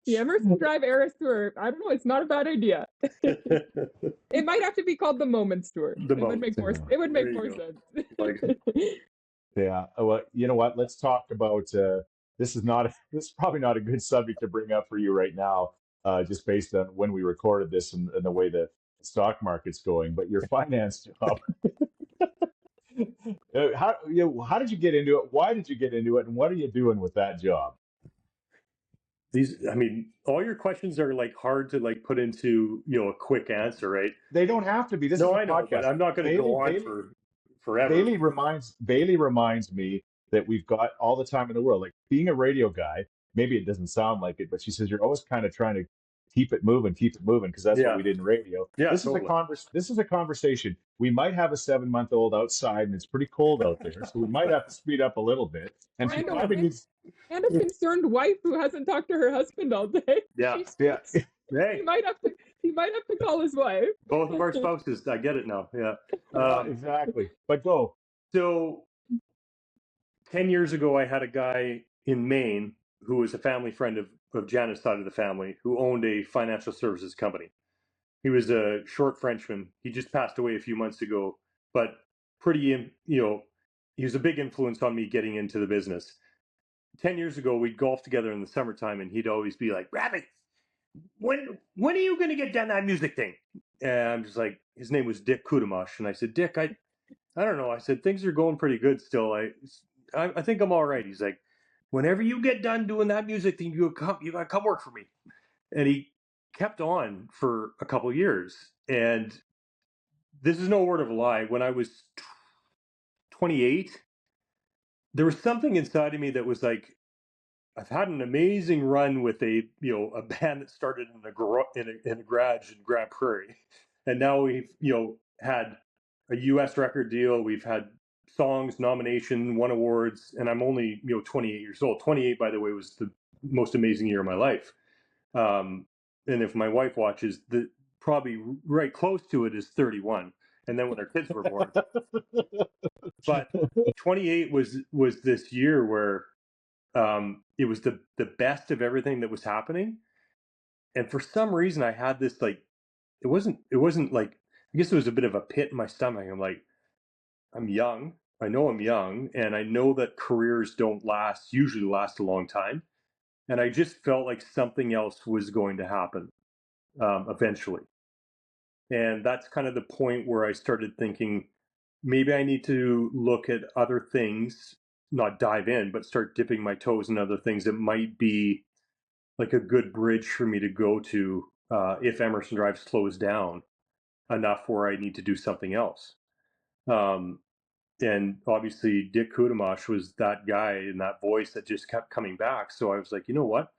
The Emerson Drive Eras Tour. I don't know. It's not a bad idea. It might have to be called the Moments Tour. The It would make more. Moments. It would make There you more go. sense. Like it. Yeah. Well, you know what? Let's talk about this is not this is probably not a good subject to bring up for you right now, just based on when we recorded this and the way the stock market's going. But your finance job, how did you get into it? Why did you get into it? And what are you doing with that job? I mean, all your questions are like hard to like put into, a quick answer, right? They don't have to be. This is No, a I know, but podcast. I'm not going to go on for forever. Bailey reminds me that we've got all the time in the world. Like being a radio guy, maybe it doesn't sound like it, but she says you're always kind of trying to keep it moving, because that's what Yeah. we did in radio. Yeah, This totally. This is a conversation. We might have a 7-month-old outside, and it's pretty cold out there, so we might have to speed up a little bit. And she probably needs. And a concerned wife who hasn't talked to her husband all day. Yeah. Yeah. Hey, He might have to call his wife. both of our spouses. I get it now. Yeah. Exactly. But go. So 10 years ago, I had a guy in Maine who was a family friend of Janet's side of the family who owned a financial services company. He was a short Frenchman. He just passed away a few months ago, but he was a big influence on me getting into the business. 10 years ago, we'd golf together in the summertime, and he'd always be like, Rabbit, when are you going to get done that music thing? And I'm just like, his name was Dick Kudamash. And I said, Dick, I don't know. I said, things are going pretty good still. I think I'm all right. He's like, whenever you get done doing that music thing, you got to come work for me. And he kept on for a couple of years. And this is no word of a lie. When I was 28, there was something inside of me that was like, I've had an amazing run with a band that started in a garage in Grand Prairie, and now we've had a U.S. record deal. We've had songs, nomination, won awards, and I'm only 28 years old. 28, by the way, was the most amazing year of my life. And if my wife watches, probably right close to it is 31, and then when our kids were born. But 28 was this year where it was the best of everything that was happening. And for some reason I had this like, it wasn't like, I guess it was a bit of a pit in my stomach. I'm like, I'm young. I know I'm young, and I know that careers don't usually last a long time. And I just felt like something else was going to happen eventually. And that's kind of the point where I started thinking, maybe I need to look at other things, not dive in, but start dipping my toes in other things that might be like a good bridge for me to go to if Emerson Drive slows down enough where I need to do something else. And obviously Dick Kudamash was that guy and that voice that just kept coming back. So I was like, you know what?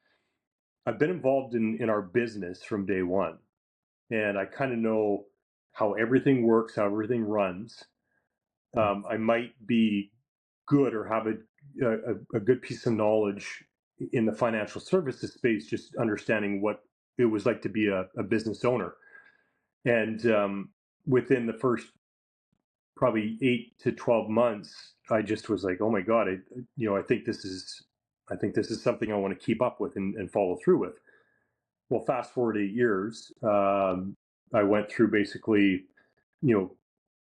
I've been involved in our business from day one. And I kind of know how everything works, how everything runs. I might be good or have a good piece of knowledge in the financial services space, just understanding what it was like to be a business owner. And within the first probably 8 to 12 months, I just was like, oh my God, I think this is something I want to keep up with and follow through with. Well, fast forward 8 years, I went through basically,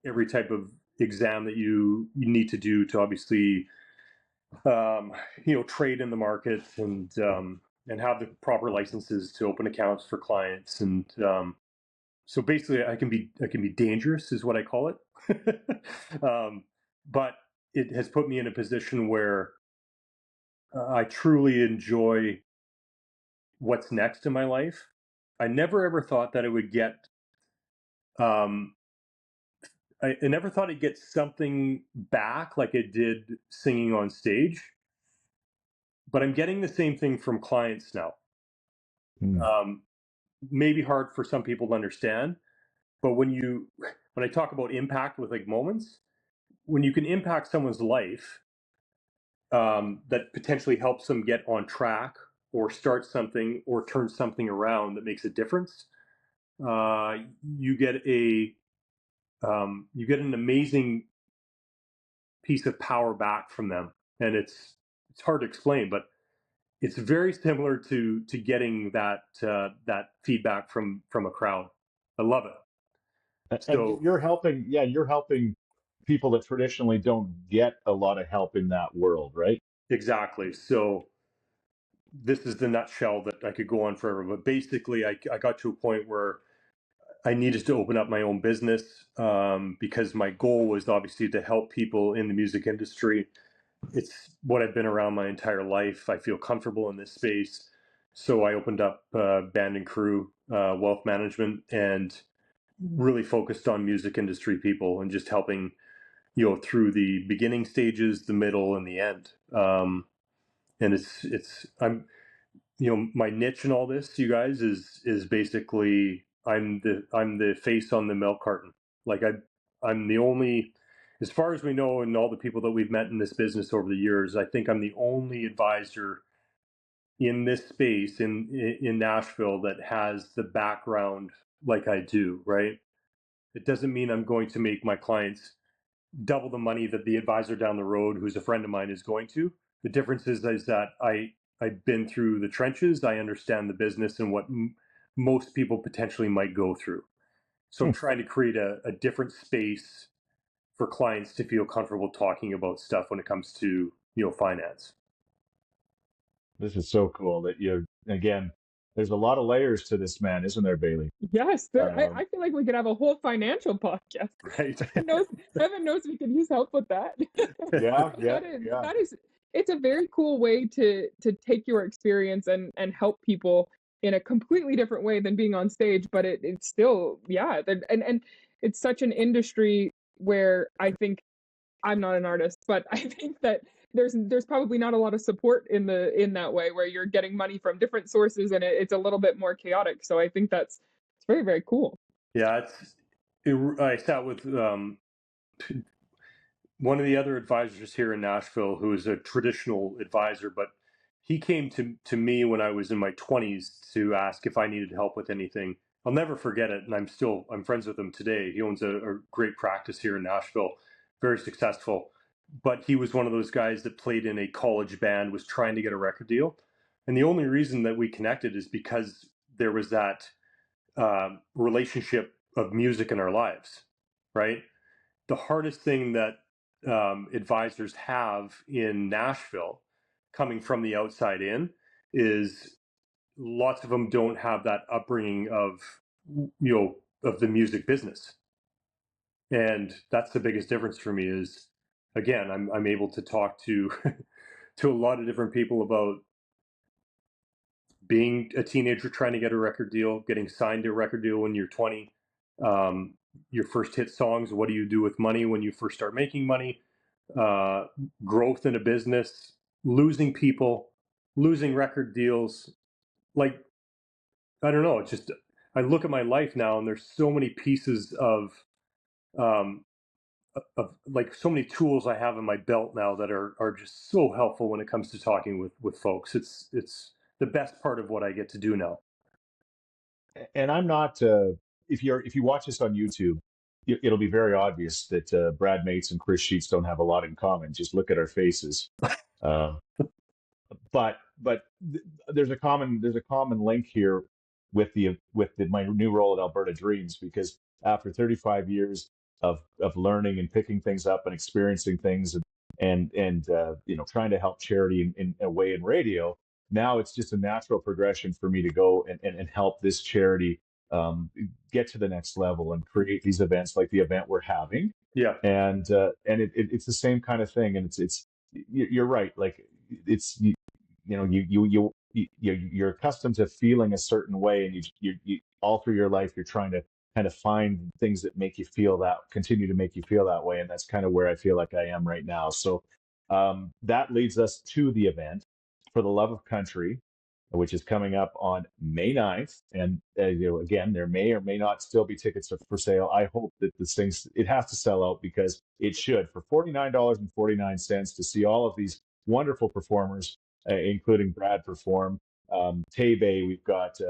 every type of exam that you need to do to obviously, trade in the market and have the proper licenses to open accounts for clients. And so basically I can be dangerous is what I call it. But it has put me in a position where I truly enjoy what's next in my life. I never ever thought that it would get, I never thought I'd get something back like it did singing on stage, but I'm getting the same thing from clients now. Maybe hard for some people to understand, but when I talk about impact with like moments, when you can impact someone's life, that potentially helps them get on track or start something or turn something around that makes a difference, you get an amazing piece of power back from them. And it's hard to explain, but it's very similar to getting that feedback from a crowd. I love it. And So you're helping, yeah, you're helping people that traditionally don't get a lot of help in that world, right? exactly. So this is the nutshell that I could go on forever. But basically, I got to a point where I needed to open up my own business because my goal was obviously to help people in the music industry. It's what I've been around my entire life. I feel comfortable in this space. So I opened up Band and Crew Wealth Management and really focused on music industry people and just helping, through the beginning stages, the middle, and the end. And I'm, my niche in all this, you guys, is basically I'm the face on the milk carton. Like I'm the only, as far as we know, and all the people that we've met in this business over the years, I think I'm the only advisor in this space in Nashville that has the background like I do, right? It doesn't mean I'm going to make my clients double the money that the advisor down the road, who's a friend of mine, is going to. The difference is that I've been through the trenches. I understand the business and what most people potentially might go through. So I'm trying to create a different space for clients to feel comfortable talking about stuff when it comes to finance. This is so cool that again, there's a lot of layers to this, man, isn't there, Bailey? Yes, I feel like we could have a whole financial podcast. Right. Heaven knows we could use help with that. Yeah. That is, it's a very cool way to take your experience and help people in a completely different way than being on stage, but it's still, yeah, and it's such an industry where I think, I'm not an artist, but I think that there's probably not a lot of support in that way, where you're getting money from different sources and it's a little bit more chaotic. So I think it's very, very cool. Yeah, I sat with one of the other advisors here in Nashville, who is a traditional advisor, but he came to me when I was in my 20s to ask if I needed help with anything. I'll never forget it, and I'm friends with him today. He owns a great practice here in Nashville, very successful. But he was one of those guys that played in a college band, was trying to get a record deal, and the only reason that we connected is because there was that relationship of music in our lives, right? The hardest thing that advisors have in Nashville, coming from the outside in, is lots of them don't have that upbringing of the music business, and that's the biggest difference for me. Is again, I'm able to talk to to a lot of different people about being a teenager trying to get a record deal, getting signed to a record deal when you're 20, your first hit songs, what do you do with money when you first start making money, growth in a business, losing people, losing record deals. Like, I don't know, it's just, I look at my life now and there's so many pieces um, of like so many tools I have in my belt now that are just so helpful when it comes to talking with folks. It's the best part of what I get to do now. And I'm not. If you watch this on YouTube, it'll be very obvious that Brad Mates and Chris Scheetz don't have a lot in common. Just look at our faces. Uh, but there's a common link here with my new role at Alberta Dreams, because after 35 years of learning and picking things up and experiencing things and trying to help charity in a way in radio, now it's just a natural progression for me to go and help this charity get to the next level and create these events like the event we're having. Yeah. And it's the same kind of thing, and you're right. Like it's you're accustomed to feeling a certain way, and you all through your life you're trying to kind of find things that make you feel that continue to make you feel that way, and that's kind of where I feel like I am right now. So that leads us to the event For the Love of Country, which is coming up on May 9th. And again, there may or may not still be tickets for sale. I hope that it has to sell out, because it should. For $49.49 to see all of these wonderful performers, including Brad perform, Tay-Bay, we've got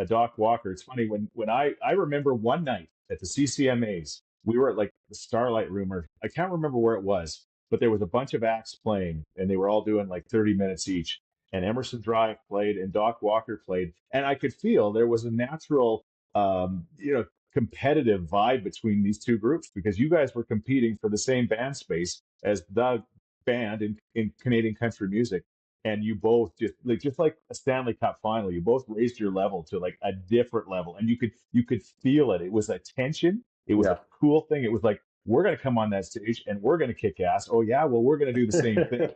Doc Walker. It's funny, when I remember one night at the CCMAs, we were at like the Starlight Room, or I can't remember where it was, but there was a bunch of acts playing and they were all doing like 30 minutes each. Emerson Drive played and Doc Walker played, and I could feel there was a natural, you know, competitive vibe between these two groups because you guys were competing for the same band space as the band in Canadian country music. And you both just like a Stanley Cup final, you both raised your level to like a different level, and you could feel it. It was a tension. It was a cool thing. It was like we're going to come on that stage and we're going to kick ass. Oh yeah, well we're going to do the same thing.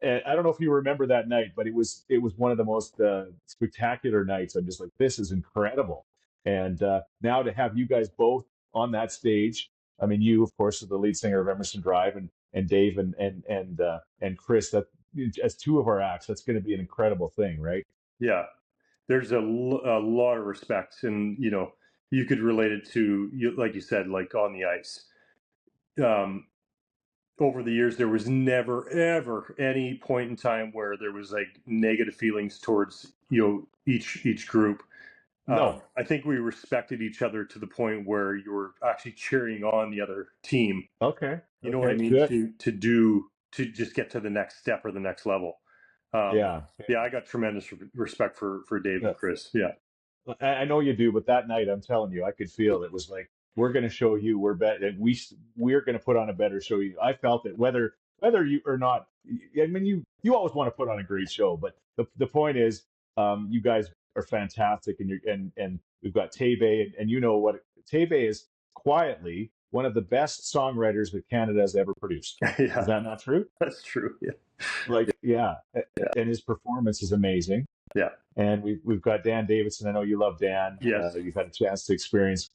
And I don't know if you remember that night, but it was one of the most spectacular nights. I'm just like, this is incredible. And now to have you guys both on that stage, I mean, you of course are the lead singer of Emerson Drive, and Dave and Chris, that as two of our acts, that's going to be an incredible thing, right? Yeah, there's a lot of respect, and you know, you could relate it to like you said, like on the ice. Over the years, there was never ever any point in time where there was like negative feelings towards, you know, each group. No. I think we respected each other to the point where you were actually cheering on the other team. Okay. You know what I mean? Good. To just get to the next step or the next level. Yeah. I got tremendous respect for Dave and Chris. Yeah. I know you do, but that night, I'm telling you, I could feel it was like, we're going to show you we're better. We're going to put on a better show. I felt it, whether you or not. I mean, you always want to put on a great show, but the point is, you guys are fantastic, and we've got Tebe, and you know what Tebe is quietly one of the best songwriters that Canada has ever produced. Yeah. Is that not true? That's true. Yeah. Yeah. And his performance is amazing. Yeah. And we've got Dan Davidson. I know you love Dan. Yes. You've had a chance to experience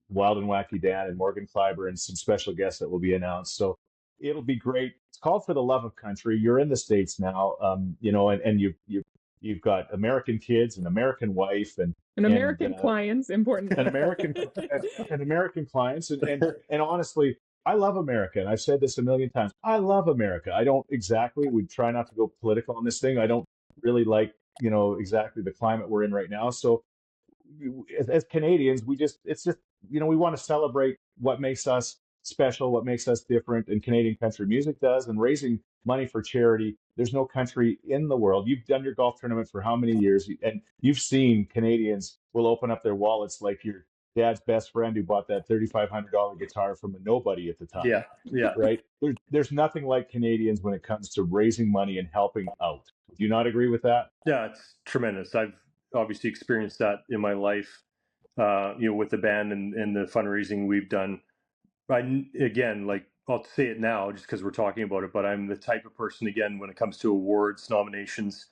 Wild and Wacky Dan and Morgan Kleiber and some special guests that will be announced. So it'll be great. It's called For the Love of Country. You're in the States now, you know, and you've got American kids, an American wife, and American clients, important. And American clients, and honestly, I love America, and I've said this a million times. I love America. I don't exactly. We try not to go political on this thing. I don't really like, you know, exactly the climate we're in right now. So as Canadians, it's just, you know, we want to celebrate what makes us special, what makes us different, and Canadian country music does, and raising money for charity. There's no country in the world. You've done your golf tournament for how many years? And you've seen Canadians will open up their wallets like your dad's best friend who bought that $3,500 guitar from a nobody at the time. Yeah. Yeah. Right. There's nothing like Canadians when it comes to raising money and helping out. Do you not agree with that? Yeah, it's tremendous. I've obviously experienced that in my life, you know, with the band and the fundraising we've done. Again, like, I'll say it now just because we're talking about it, but I'm the type of person, again, when it comes to awards, nominations,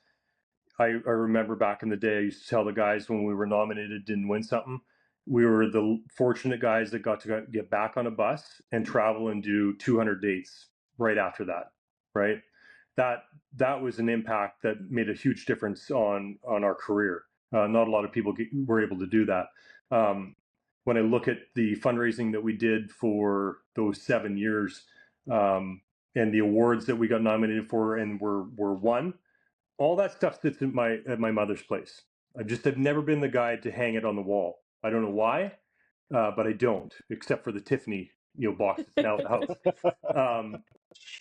I remember back in the day, I used to tell the guys when we were nominated, didn't win something, we were the fortunate guys that got to get back on a bus and travel and do 200 dates right after that, right? That was an impact that made a huge difference on our career. Not a lot of people were able to do that. When I look at the fundraising that we did for those 7 years, and the awards that we got nominated for and were won, all that stuff sits at my mother's place. I've never been the guy to hang it on the wall. I don't know why, but I don't, except for the Tiffany, you know, box that's now at the house.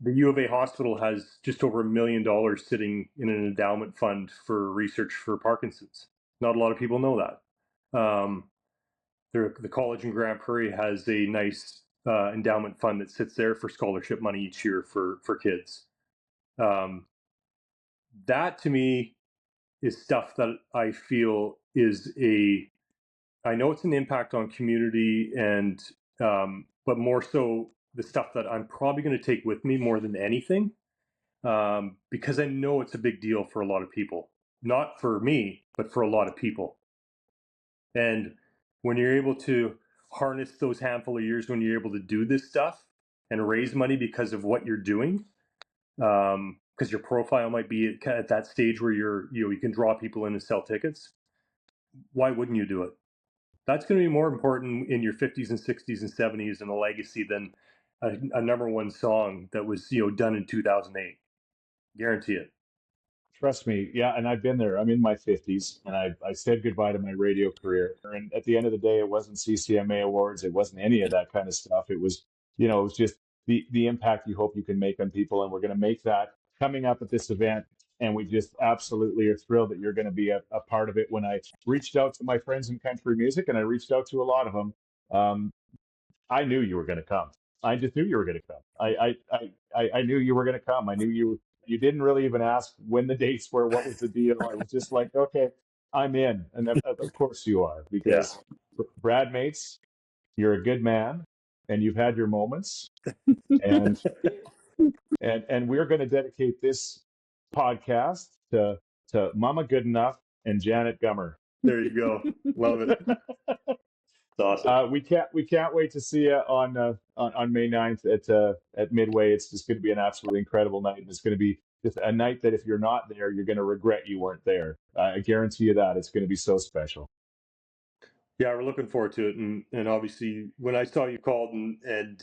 The U of A hospital has just over $1 million sitting in an endowment fund for research for Parkinson's. Not a lot of people know that. The college in Grand Prairie has a nice endowment fund that sits there for scholarship money each year for kids. That to me is stuff that I feel is I know it's an impact on community, and but more so the stuff that I'm probably going to take with me more than anything, because I know it's a big deal for a lot of people. Not for me, but for a lot of people. And when you're able to harness those handful of years when you're able to do this stuff and raise money because of what you're doing, because your profile might be at that stage where you can draw people in and sell tickets, why wouldn't you do it? That's going to be more important in your 50s and 60s and 70s and a legacy than a number one song that was, you know, done in 2008. Guarantee it. Trust me. Yeah. And I've been there. I'm in my 50s, and I said goodbye to my radio career. And at the end of the day, it wasn't CCMA awards. It wasn't any of that kind of stuff. It was, you know, it was just the impact you hope you can make on people. And we're going to make that coming up at this event and we just absolutely are thrilled that you're going to be a part of it. When I reached out to my friends in country music, and I reached out to a lot of them, I knew you were going to come. I just knew you were going to come. I knew you were going to come. I knew you didn't really even ask when the dates were, what was the deal. I was just like, okay, I'm in. And of course you are, because Brad Mates, you're a good man and you've had your moments. And we're going to dedicate this podcast to Mama Goodenough and Janet Gummer. There you go. Love it. It's awesome. We can't wait to see you on May 9th at Midway. It's just going to be an absolutely incredible night, and it's going to be just a night that if you're not there, you're going to regret you weren't there. I guarantee you that. It's going to be so special. Yeah, we're looking forward to it, and obviously when I saw you called and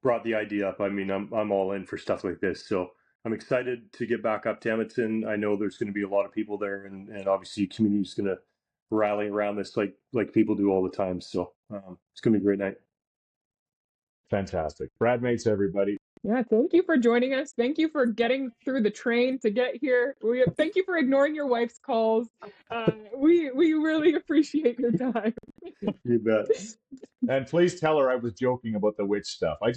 brought the idea up, I mean, I'm all in for stuff like this. So I'm excited to get back up to Edmonton. I know there's going to be a lot of people there, and obviously community is going to rally around this like people do all the time. So it's going to be a great night. Fantastic. Brad Mates, everybody. Yeah, thank you for joining us. Thank you for getting through the train to get here. Thank you for ignoring your wife's calls. We really appreciate your time. You bet. And please tell her I was joking about the witch stuff. I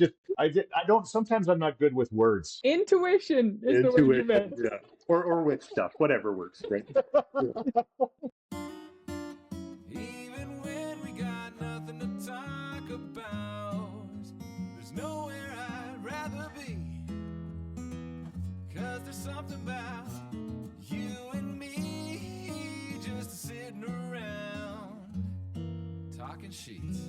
don't. Sometimes I'm not good with words. Intuition is the word you meant. Yeah, or witch stuff, whatever works. Right. Even when we got nothing to talk about, there's nowhere I'd rather be. 'Cause there's something about you and me, just sitting around talking sheets.